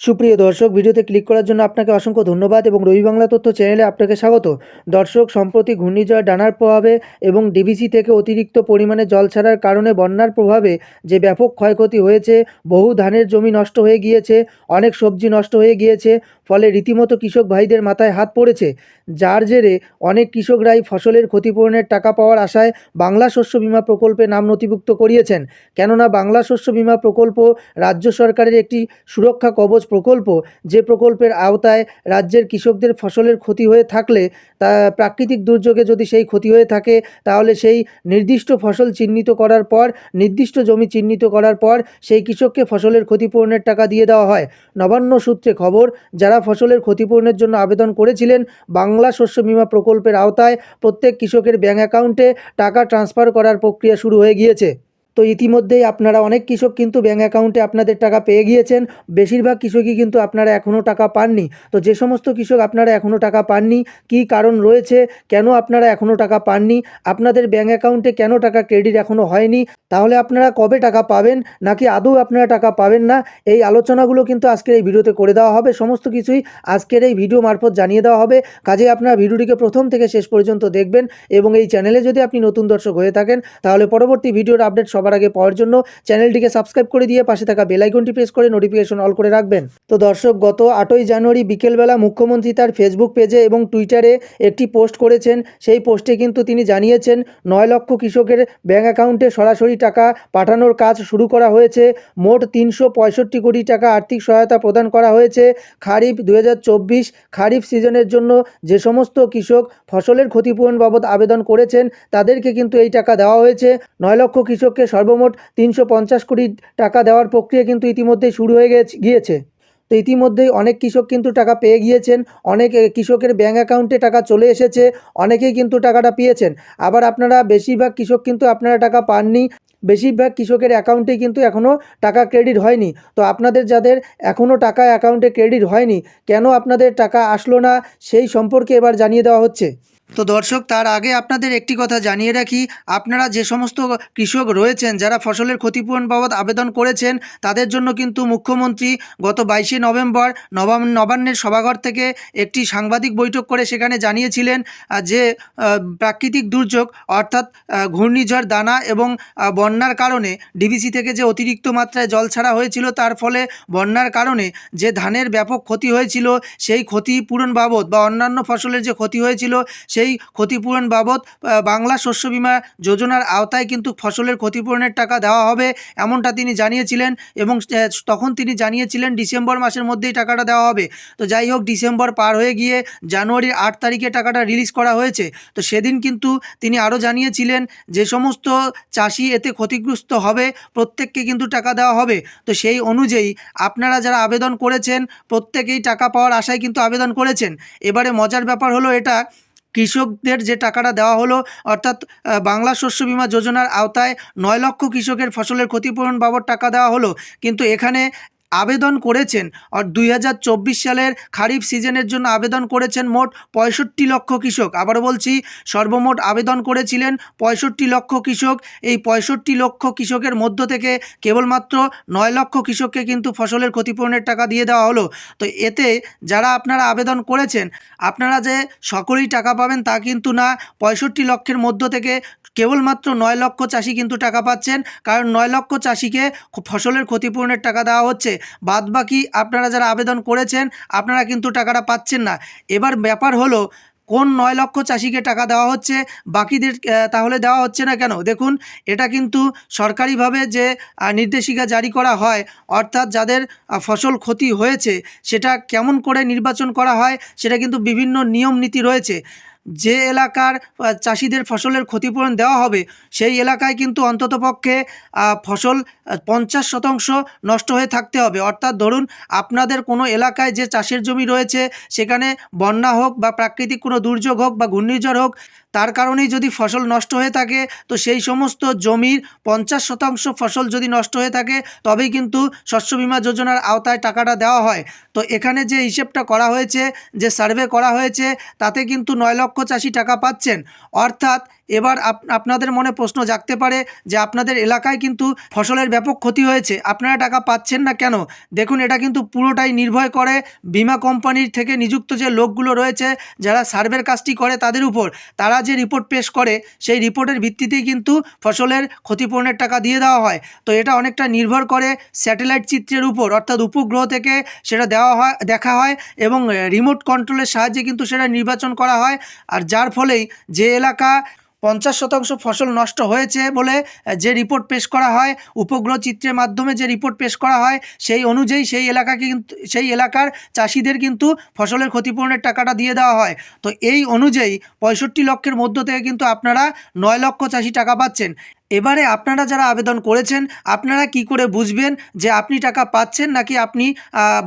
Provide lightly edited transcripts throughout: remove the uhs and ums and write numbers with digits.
সুপ্রিয় দর্শক, ভিডিওতে ক্লিক করার জন্য আপনাকে অসংখ্য ধন্যবাদ এবং রবি বাংলা তথ্য চ্যানেলে আপনাকে স্বাগত। দর্শক, সম্প্রতি ঘূর্ণিঝড় ডানার প্রভাবে এবং ডিভিসি থেকে অতিরিক্ত পরিমাণে জল ছাড়ার কারণে বন্যার প্রভাবে যে ব্যাপক ক্ষয়ক্ষতি হয়েছে, বহু ধানের জমি নষ্ট হয়ে গিয়েছে, অনেক সবজি নষ্ট হয়ে গিয়েছে, ফলে রীতিমতো কৃষক ভাইদের মাথায় হাত পড়েছে। যার জেরে অনেক কৃষকরাই ফসলের ক্ষতিপূরণের টাকা পাওয়ার আশায় বাংলা শস্য বিমা প্রকল্পে নাম নথিভুক্ত করিয়েছেন। কেননা বাংলা শস্য বিমা প্রকল্প রাজ্য সরকারের একটি সুরক্ষা কবচ প্রকল্প, যে প্রকল্পের আওতায় রাজ্যের কৃষকদের ফসলের ক্ষতি হয়ে থাকলে, তা প্রাকৃতিক দুর্যোগে যদি সেই ক্ষতি হয়ে থাকে, তাহলে সেই নির্দিষ্ট ফসল চিহ্নিত করার পর, নির্দিষ্ট জমি চিহ্নিত করার পর সেই কৃষককে ফসলের ক্ষতিপূরণের টাকা দিয়ে দেওয়া হয়। নবান্ন সূত্রে খবর, যারা ফসলের ক্ষতিপূরণের জন্য আবেদন করেছিলেন, বাংলা শস্য বিমা প্রকল্পের আওতায় প্রত্যেক কৃষকের ব্যাংক অ্যাকাউন্টে টাকা ট্রান্সফার করার প্রক্রিয়া শুরু হয়ে গিয়েছে। তো ইতিমধ্যেই আপনারা অনেক কৃষক কিন্তু ব্যাঙ্ক অ্যাকাউন্টে আপনাদের টাকা পেয়ে গিয়েছেন। বেশিরভাগ কৃষকই কিন্তু আপনারা এখনও টাকা পাননি। তো যে সমস্ত কৃষক আপনারা এখনও টাকা পাননি, কী কারণ রয়েছে, কেন আপনারা এখনও টাকা পাননি, আপনাদের ব্যাঙ্ক অ্যাকাউন্টে কেন টাকা ক্রেডিট এখনও হয়নি, তাহলে আপনারা কবে টাকা পাবেন, নাকি আদৌ আপনারা টাকা পাবেন না, এই আলোচনাগুলো কিন্তু আজকের এই ভিডিওতে করে দেওয়া হবে। সমস্ত কিছুই আজকের এই ভিডিও মারফত জানিয়ে দেওয়া হবে। কাজেই আপনারা ভিডিওটিকে প্রথম থেকে শেষ পর্যন্ত দেখবেন এবং এই চ্যানেলে যদি আপনি নতুন দর্শক হয়ে থাকেন, তাহলে পরবর্তী ভিডিওর আপডেট সবার আগে পাওয়ার জন্য চ্যানেলটিকে সাবস্ক্রাইব করে দিয়ে পাশে থাকা বেল আইকনটি প্রেস করে নোটিফিকেশন অল করে রাখবেন। তো দর্শক, গত 8ই জানুয়ারি বিকেলবেলা মুখ্যমন্ত্রী তার ফেসবুক পেজে এবং টুইটারে একটি পোস্ট করেছেন। সেই পোস্টে কিন্তু তিনি জানিয়েছেন 9 লক্ষ কৃষকের ব্যাঙ্ক অ্যাকাউন্টে সরাসরি টাকা পাঠানোর কাজ শুরু করা হয়েছে। মোট 365 কোটি টাকা আর্থিক সহায়তা প্রদান করা হয়েছে। খারিফ 2024 খারিফ সিজনের জন্য যে সমস্ত কৃষক ফসলের ক্ষতিপূরণ বাবদ আবেদন করেছেন, তাদেরকে কিন্তু এই টাকা দেওয়া হয়েছে। 9 লক্ষ কৃষককে সর্বমোট 350 কোটি টাকা দেওয়ার প্রক্রিয়া কিন্তু ইতিমধ্যেই শুরু হয়ে গিয়েছে। তো ইতিমধ্যেই অনেক কৃষক কিন্তু টাকা পেয়ে গিয়েছেন, অনেক কৃষকের ব্যাঙ্ক অ্যাকাউন্টে টাকা চলে এসেছে, অনেকেই কিন্তু টাকাটা পেয়েছেন। আবার আপনারা বেশিরভাগ কৃষক কিন্তু আপনারা টাকা পাননি, বেশিরভাগ কৃষকের অ্যাকাউন্টেই কিন্তু এখনও টাকা ক্রেডিট হয়নি। তো আপনাদের যাদের এখনও টাকা অ্যাকাউন্টে ক্রেডিট হয়নি, কেন আপনাদের টাকা আসলো না, সেই সম্পর্কে এবার জানিয়ে দেওয়া হচ্ছে। তো দর্শক, তার আগে আপনাদের একটি কথা জানিয়ে রাখি, আপনারা যে সমস্ত কৃষক রয়েছেন যারা ফসলের ক্ষতিপূরণ বাবদ আবেদন করেছেন, তাদের জন্য কিন্তু মুখ্যমন্ত্রী গত 22শে নভেম্বর নবান্নের সভাঘর থেকে একটি সাংবাদিক বৈঠক করে সেখানে জানিয়েছিলেন যে প্রাকৃতিক দুর্যোগ অর্থাৎ ঘূর্ণিঝড় দানা এবং বন্যার কারণে ডিভিসি থেকে যে অতিরিক্ত মাত্রায় জল ছাড়া হয়েছিল, তার ফলে বন্যার কারণে যে ধানের ব্যাপক ক্ষতি হয়েছিল, সেই ক্ষতিপূরণ বাবদ বা অন্যান্য ফসলের যে ক্ষতি হয়েছিল, সেই ক্ষতিপূরণ বাবদ বাংলা শস্য বিমা যোজনার আওতায় কিন্তু ফসলের ক্ষতিপূরণের টাকা দেওয়া হবে, এমনটা তিনি জানিয়েছিলেন। এবং তখন তিনি জানিয়েছিলেন ডিসেম্বর মাসের মধ্যেই টাকাটা দেওয়া হবে। তো যাই হোক, ডিসেম্বর পার হয়ে গিয়ে জানুয়ারির 8 তারিখে টাকাটা রিলিজ করা হয়েছে। তো সেদিন কিন্তু তিনি আরও জানিয়েছিলেন যে সমস্ত চাষি এতে ক্ষতিগ্রস্ত হবে, প্রত্যেককে কিন্তু টাকা দেওয়া হবে। তো সেই অনুযায়ী আপনারা যারা আবেদন করেছেন, প্রত্যেকেই টাকা পাওয়ার আশায় কিন্তু আবেদন করেছেন। এবারে মজার ব্যাপার হলো এটা, কৃষকদের যে টাকাটা দেওয়া হলো, অর্থাৎ বাংলা শস্য বিমা যোজনার আওতায় 9 লক্ষ কৃষকের ফসলের ক্ষতিপূরণ বাবদ টাকা দেওয়া হলো, কিন্তু এখানে আবেদন করেছেন 2024 সালের খারিফ সিজনের জন্য আবেদন করেছেন মোট 65 লক্ষ কৃষক। আবারও বলছি, সর্বমোট আবেদন করেছিলেন 65 লক্ষ কৃষক। এই 65 লক্ষ কৃষকের মধ্য থেকে কেবলমাত্র 9 লক্ষ কৃষককে কিন্তু ফসলের ক্ষতিপূরণের টাকা দিয়ে দেওয়া হলো। তো এতে যারা আপনারা আবেদন করেছেন, আপনারা যে সকলেই টাকা পাবেন তা কিন্তু না। 65 লক্ষের মধ্য থেকে কেবলমাত্র 9 লক্ষ চাষি কিন্তু টাকা পাচ্ছেন, কারণ 9 লক্ষ চাষিকে ফসলের ক্ষতিপূরণের টাকা দেওয়া হচ্ছে। বাদবাকি আপনারা যারা আবেদন করেছেন, আপনারা কিন্তু টাকাটা পাচ্ছেন না। এবার ব্যাপার হলো, কোন 9 লক্ষ চাষিকে টাকা দেওয়া হচ্ছে, বাকিদের তাহলে দেওয়া হচ্ছে না কেন? দেখুন, এটা কিন্তু সরকারিভাবে যে নির্দেশিকা জারি করা হয়, অর্থাৎ যাদের ফসল ক্ষতি হয়েছে সেটা কেমন করে নির্বাচন করা হয়, সেটা কিন্তু বিভিন্ন নিয়ম নীতি রয়েছে। যে এলাকার চাষিদের ফসলের ক্ষতিপূরণ দেওয়া হবে, সেই এলাকায় কিন্তু অন্ততপক্ষে ফসল 50% নষ্ট হয়ে থাকতে হবে। অর্থাৎ ধরুন, আপনাদের কোনো এলাকায় যে চাষের জমি রয়েছে, সেখানে বন্যা হোক বা প্রাকৃতিক কোনো দুর্যোগ হোক বা ঘূর্ণিঝড় হোক, তার কারণেই যদি ফসল নষ্ট হয়ে থাকে, তো সেই সমস্ত জমির 50% ফসল যদি নষ্ট হয়ে থাকে, তবেই কিন্তু শস্য বিমা যোজনার আওতায় টাকাটা দেওয়া হয়। তো এখানে যে হিসেবটা করা হয়েছে, যে সার্ভে করা হয়েছে, তাতে কিন্তু 9 লক্ষ চাষি টাকা পাচ্ছেন। অর্থাৎ এবার আপনাদের মনে প্রশ্ন জাগতে পারে যে আপনাদের এলাকায় কিন্তু ফসলের ব্যাপক ক্ষতি হয়েছে, আপনারা টাকা পাচ্ছেন না কেন? দেখুন, এটা কিন্তু পুরোটাই নির্ভর করে বিমা কোম্পানির থেকে নিযুক্ত যে লোকগুলো রয়েছে, যারা সার্ভের কাজটি করে তাদের উপর। তারা যে রিপোর্ট পেশ করে সেই রিপোর্টের ভিত্তিতেই কিন্তু ফসলের ক্ষতিপূরণের টাকা দিয়ে দেওয়া হয়। তো এটা অনেকটা নির্ভর করে স্যাটেলাইট চিত্রের উপর, অর্থাৎ উপগ্রহ থেকে সেটা দেখা হয় এবং রিমোট কন্ট্রোলের সাহায্যে কিন্তু সেটা নির্বাচন করা হয়। আর যার ফলেই যে এলাকা 50% ফসল নষ্ট হয়েছে বলে যে রিপোর্ট পেশ করা হয়, উপগ্রহ চিত্রের মাধ্যমে যে রিপোর্ট পেশ করা হয়, সেই অনুযায়ী সেই এলাকার চাষিদের কিন্তু ফসলের ক্ষতিপূরণের টাকাটা দিয়ে দেওয়া হয়। তো এই অনুযায়ী 65 লক্ষের মধ্য থেকে কিন্তু আপনারা 9 লক্ষ চাষি টাকা পাচ্ছেন। এবারে আপনারা যারা আবেদন করেছেন, আপনারা কি করে বুঝবেন যে আপনি টাকা পাচ্ছেন নাকি আপনি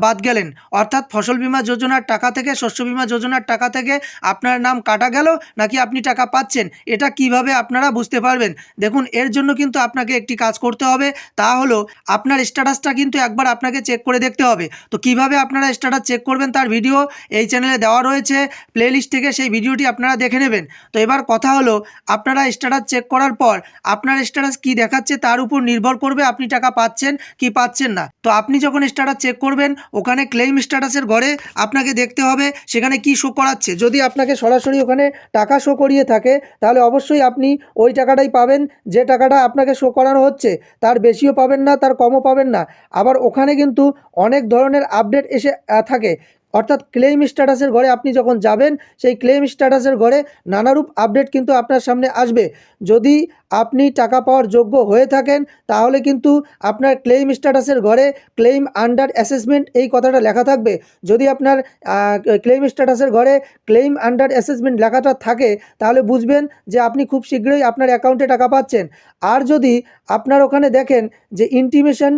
বাদ গেলেন? অর্থাৎ ফসল বীমা যোজনার টাকা থেকে, শস্য বীমা যোজনার টাকা থেকে আপনার নাম কাটা গেল নাকি আপনি টাকা পাচ্ছেন, এটা কিভাবে আপনারা বুঝতে পারবেন? দেখুন, এর জন্য কিন্তু আপনাকে একটি কাজ করতে হবে, তা হলো আপনার স্ট্যাটাসটা কিন্তু একবার আপনাকে চেক করে দেখতে হবে। তো কিভাবে আপনারা স্ট্যাটাস চেক করবেন তার ভিডিও এই চ্যানেলে দেওয়া রয়েছে, প্লেলিস্ট থেকে সেই ভিডিওটি আপনারা দেখে নেবেন। তো এবার কথা হলো, আপনারা স্ট্যাটাস চেক করার পর আপনার স্ট্যাটাস কি দেখাচ্ছে তার উপর নির্ভর করবে আপনি টাকা পাচ্ছেন কি পাচ্ছেন না। তো আপনি যখন স্ট্যাটাস চেক করবেন, ওখানে ক্লেইম স্ট্যাটাসের ঘরে আপনাকে দেখতে হবে সেখানে কি শো করাচ্ছে। যদি আপনাকে সরাসরি ওখানে টাকা শো করিয়ে থাকে, তাহলে অবশ্যই আপনি ওই টাকাটাই পাবেন যে টাকাটা আপনাকে শো করানো হচ্ছে। তার বেশিও পাবেন না, তার কমও পাবেন না। আবার ওখানে কিন্তু অনেক ধরনের আপডেট এসে থাকে, অর্থাৎ ক্লেইম স্ট্যাটাসের ঘরে আপনি যখন যাবেন, সেই ক্লেইম স্ট্যাটাসের ঘরে নানারূপ আপডেট কিন্তু আপনার সামনে আসবে। যদি আপনি টাকা পাওয়ার যোগ্য হয়ে থাকেন, তাহলে কিন্তু আপনার ক্লেইম স্ট্যাটাসের ঘরে ক্লেইম আন্ডার অ্যাসেসমেন্ট এই কথাটা লেখা থাকবে। যদি আপনার ক্লেইম স্ট্যাটাসের ঘরে ক্লেইম আন্ডার অ্যাসেসমেন্ট লেখাটা থাকে, তাহলে বুঝবেন যে আপনি খুব শীঘ্রই আপনার অ্যাকাউন্টে টাকা পাচ্ছেন। আর যদি আপনার ওখানে দেখেন যে ইন্টিমেশন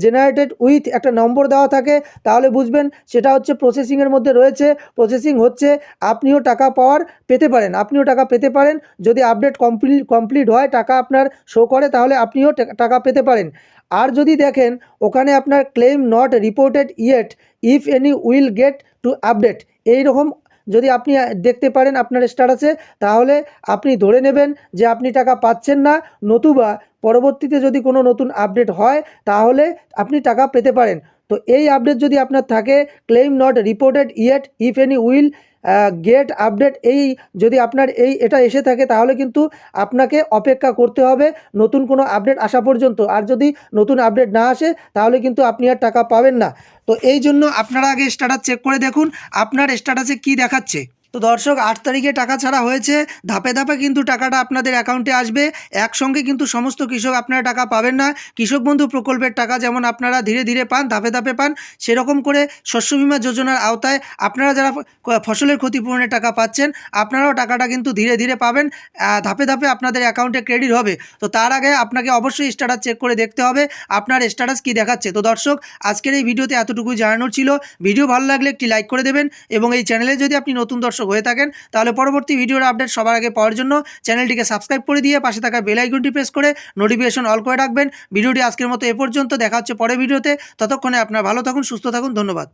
জেনারেটেড উইথ একটা নম্বর দেওয়া থাকে, তাহলে বুঝবেন সেটা হচ্ছে প্রসেসিংয়ের মধ্যে রয়েছে, প্রসেসিং হচ্ছে, আপনিও টাকা পেতে পারেন। যদি আপডেট কমপ্লিট হয়, টাকা আপনার শো করে, তাহলে আপনিও টাকা পেতে পারেন। আর যদি দেখেন ওখানে আপনার claim not reported yet, if any will get to update, এইরকম যদি আপনি দেখতে পারেন আপনার স্ট্যাটাসে, তাহলে আপনি ধরে নেবেন যে আপনি টাকা পাচ্ছেন না, নতুবা পরবর্তীতে যদি কোনো নতুন আপডেট হয়, তাহলে আপনি টাকা পেতে পারেন। তো এই আপডেট যদি আপনার থাকে, claim not reported yet, if any will gate update, এই যদি আপনার এটা এসে থাকে, তাহলে কিন্তু আপনাকে অপেক্ষা করতে হবে নতুন কোনো আপডেট আসা পর্যন্ত। আর যদি নতুন আপডেট না আসে, তাহলে কিন্তু আপনি আর টাকা পাবেন না। তো এই জন্য আপনারা আগে স্ট্যাটাস চেক করে দেখুন আপনার স্ট্যাটাসে কী দেখাচ্ছে। তো দর্শক, 8 তারিখে টাকা ছাড়া হয়েছে, ধাপে ধাপে কিন্তু টাকাটা আপনাদের অ্যাকাউন্টে আসবে। একসঙ্গে কিন্তু সমস্ত কৃষক আপনারা টাকা পাবেন না। কৃষক বন্ধু প্রকল্পের টাকা যেমন আপনারা ধীরে ধীরে পান, ধাপে ধাপে পান, সেরকম করে শস্য বীমা যোজনার আওতায় আপনারা যারা ফসলের ক্ষতিপূরণের টাকা পাচ্ছেন, আপনারাও টাকাটা কিন্তু ধীরে ধীরে পাবেন, ধাপে ধাপে আপনাদের অ্যাকাউন্টে ক্রেডিট হবে। তো তার আগে আপনাকে অবশ্যই স্ট্যাটাস চেক করে দেখতে হবে আপনার স্ট্যাটাস কী দেখাচ্ছে। তো দর্শক, আজকের এই ভিডিওতে এতটুকুই জানানোর ছিল। ভিডিও ভালো লাগলে একটি লাইক করে দেবেন এবং এই চ্যানেলে যদি আপনি নতুন দর্শক হয়ে থাকেন, তাহলে পরবর্তী ভিডিওর আপডেট সবার আগে পাওয়ার জন্য চ্যানেলটিকে সাবস্ক্রাইব করে দিয়ে পাশে থাকা বেল আইকনটি প্রেস করে নোটিফিকেশন অল করে রাখবেন। ভিডিওটি আজকের মতো এ পর্যন্ত, দেখা হচ্ছে পরের ভিডিওতে। ততক্ষণে আপনারা ভালো থাকুন, সুস্থ থাকুন, ধন্যবাদ।